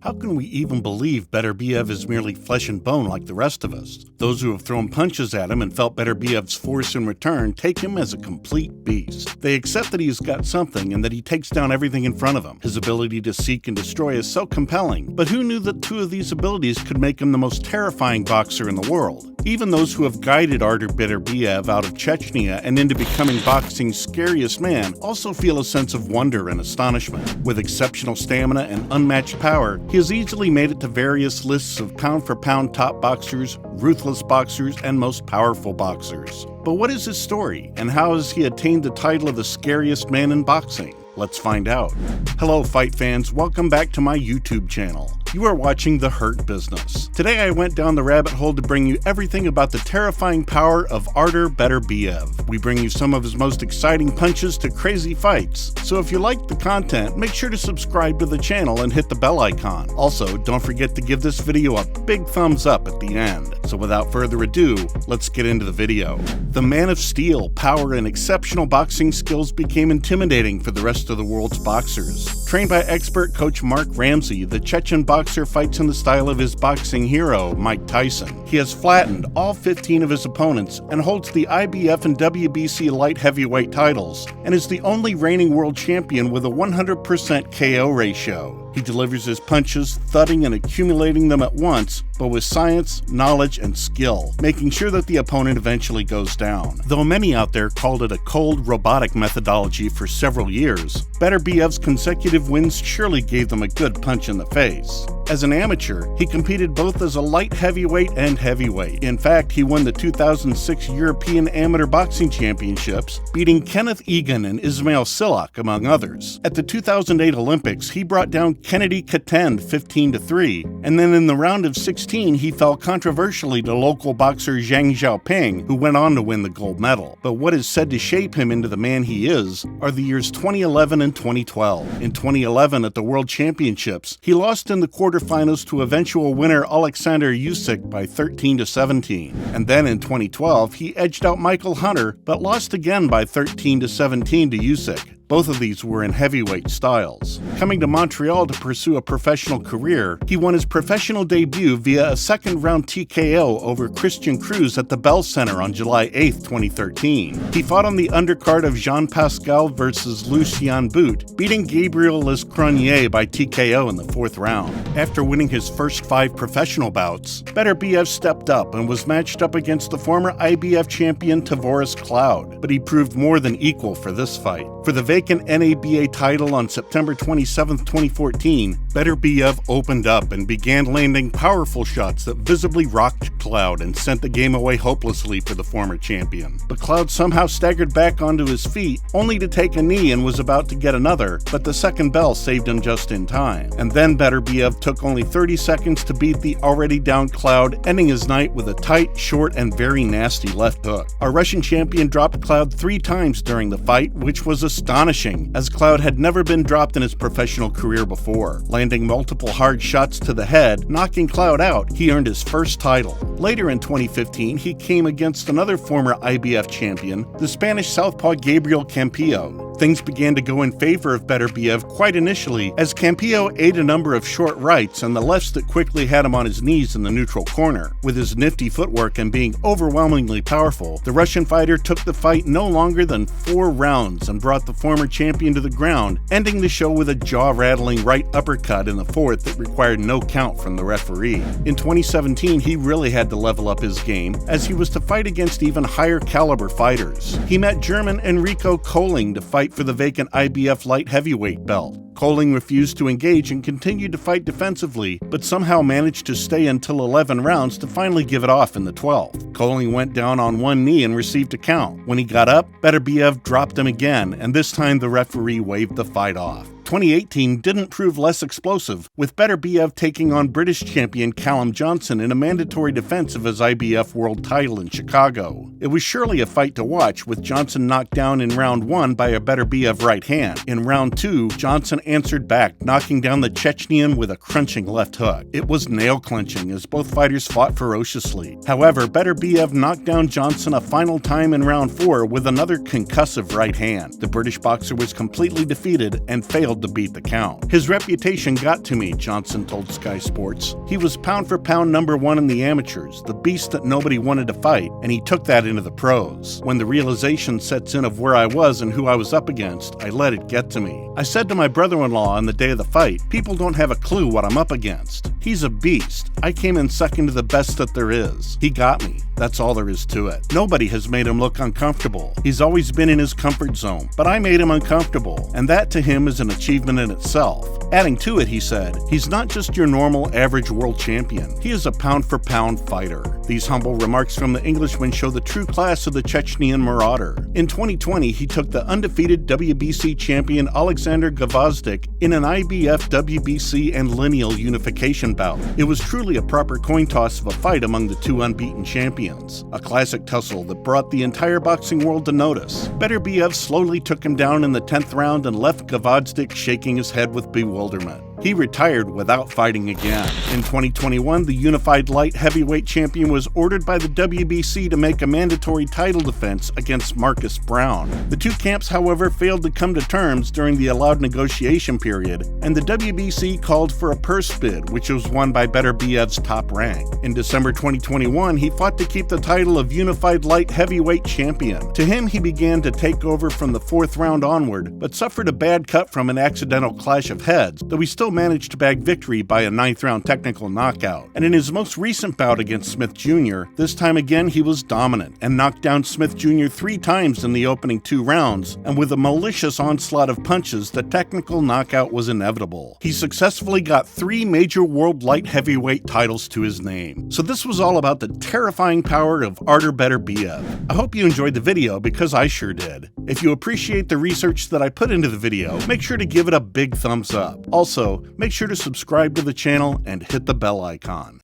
How can we even believe Beterbiev is merely flesh and bone like the rest of us? Those who have thrown punches at him and felt Beterbiev's force in return take him as a complete beast. They accept that he's got something and that he takes down everything in front of him. His ability to seek and destroy is so compelling, but who knew that two of these abilities could make him the most terrifying boxer in the world? Even those who have guided Artur Beterbiev out of Chechnya and into becoming boxing's scariest man also feel a sense of wonder and astonishment. With exceptional stamina and unmatched power, he has easily made it to various lists of pound-for-pound top boxers, ruthless boxers, and most powerful boxers. But what is his story, and how has he attained the title of the scariest man in boxing? Let's find out. Hello fight fans, welcome back to my YouTube channel. You are watching The Hurt Business. Today I went down the rabbit hole to bring you everything about the terrifying power of Artur Beterbiev. We bring you some of his most exciting punches to crazy fights. So if you like the content, make sure to subscribe to the channel and hit the bell icon. Also, don't forget to give this video a big thumbs up at the end. So without further ado, let's get into the video. The man of steel, power, and exceptional boxing skills became intimidating for the rest of the world's boxers. Trained by expert coach Mark Ramsey, the Chechen boxer fights in the style of his boxing hero, Mike Tyson. He has flattened all 15 of his opponents and holds the IBF and WBC light heavyweight titles, and is the only reigning world champion with a 100% KO ratio. He delivers his punches, thudding and accumulating them at once, but with science, knowledge, and skill, making sure that the opponent eventually goes down. Though many out there called it a cold, robotic methodology for several years, Beterbiev's consecutive wins surely gave them a good punch in the face. As an amateur, he competed both as a light heavyweight and heavyweight. In fact, he won the 2006 European Amateur Boxing Championships, beating Kenneth Egan and Ismail Silak, among others. At the 2008 Olympics, he brought down Kennedy Katend 15-3, and then in the round of 16, he fell controversially to local boxer Zhang Xiaoping, who went on to win the gold medal. But what is said to shape him into the man he is are the years 2011 and 2012. In 2011 at the World Championships, he lost in the quarterfinals to eventual winner Alexander Usyk by 13-17. And then in 2012, he edged out Michael Hunter, but lost again by 13-17 to Usyk. Both of these were in heavyweight styles. Coming to Montreal to pursue a professional career, he won his professional debut via a second-round TKO over Christian Cruz at the Bell Center on July 8, 2013. He fought on the undercard of Jean Pascal versus Lucien Bout, beating Gabriel Lescronier by TKO in the fourth round. After winning his first 5 professional bouts, Beterbiev stepped up and was matched up against the former IBF champion Tavoris Cloud, but he proved more than equal for this fight. For the vacant NABA title on September 27, 2014, Beterbiev opened up and began landing powerful shots that visibly rocked Cloud and sent the game away hopelessly for the former champion. But Cloud somehow staggered back onto his feet, only to take a knee and was about to get another, but the second bell saved him just in time. And then Beterbiev took only 30 seconds to beat the already down Cloud, ending his night with a tight, short, and very nasty left hook. Our Russian champion dropped Cloud 3 times during the fight, which was astonishing, as Cloud had never been dropped in his professional career before. Landing multiple hard shots to the head, knocking Cloud out, he earned his first title. Later in 2015, he came against another former IBF champion, the Spanish southpaw Gabriel Campillo. Things began to go in favor of Beterbiev quite initially, as Campillo ate a number of short rights and the lefts that quickly had him on his knees in the neutral corner. With his nifty footwork and being overwhelmingly powerful, the Russian fighter took the fight no longer than 4 rounds and brought the former champion to the ground, ending the show with a jaw-rattling right uppercut in the fourth that required no count from the referee. In 2017, he really had to level up his game, as he was to fight against even higher caliber fighters. He met German Enrico Kohling to fight for the vacant IBF light heavyweight belt. Kohling refused to engage and continued to fight defensively, but somehow managed to stay until 11 rounds to finally give it off in the 12th. Kohling went down on one knee and received a count. When he got up, Beterbiev dropped him again, and this time the referee waved the fight off. 2018 didn't prove less explosive, with Beterbiev taking on British champion Callum Johnson in a mandatory defense of his IBF world title in Chicago. It was surely a fight to watch, with Johnson knocked down in round 1 by a Beterbiev right hand. In round 2, Johnson answered back, knocking down the Chechenian with a crunching left hook. It was nail-clenching as both fighters fought ferociously. However, Beterbiev knocked down Johnson a final time in round 4 with another concussive right hand. The British boxer was completely defeated and failed to beat the count. His reputation got to me, Johnson told Sky Sports. He was pound for pound #1 in the amateurs, the beast that nobody wanted to fight, and he took that into the pros. When the realization sets in of where I was and who I was up against, I let it get to me. I said to my brother-in-law on the day of the fight, people don't have a clue what I'm up against. He's a beast. I came in second to the best that there is. He got me. That's all there is to it. Nobody has made him look uncomfortable. He's always been in his comfort zone, but I made him uncomfortable, and that to him is an achievement in itself. Adding to it, he said, he's not just your normal average world champion. He is a pound-for-pound fighter. These humble remarks from the Englishman show the true class of the Chechnyan marauder. In 2020, he took the undefeated WBC champion Alexander Gvozdyk in an IBF, WBC, and lineal unification bout. It was truly a proper coin toss of a fight among the two unbeaten champions. A classic tussle that brought the entire boxing world to notice. Beterbiev slowly took him down in the 10th round and left Gvozdyk shaking his head with bewilderment. He retired without fighting again. In 2021, the unified light heavyweight champion was ordered by the WBC to make a mandatory title defense against Marcus Brown. The two camps, however, failed to come to terms during the allowed negotiation period, and the WBC called for a purse bid, which was won by Beterbiev's top rank. In December 2021, he fought to keep the title of unified light heavyweight champion. To him, he began to take over from the 4th round onward, but suffered a bad cut from an accidental clash of heads, though he still managed to bag victory by a 9th round technical knockout. And in his most recent bout against Smith Jr., this time again he was dominant and knocked down Smith Jr. 3 times in the opening 2 rounds, and with a malicious onslaught of punches, the technical knockout was inevitable. He successfully got 3 major world light heavyweight titles to his name. So this was all about the terrifying power of Artur Beterbiev. I hope you enjoyed the video because I sure did. If you appreciate the research that I put into the video, make sure to give it a big thumbs up. Also, make sure to subscribe to the channel and hit the bell icon.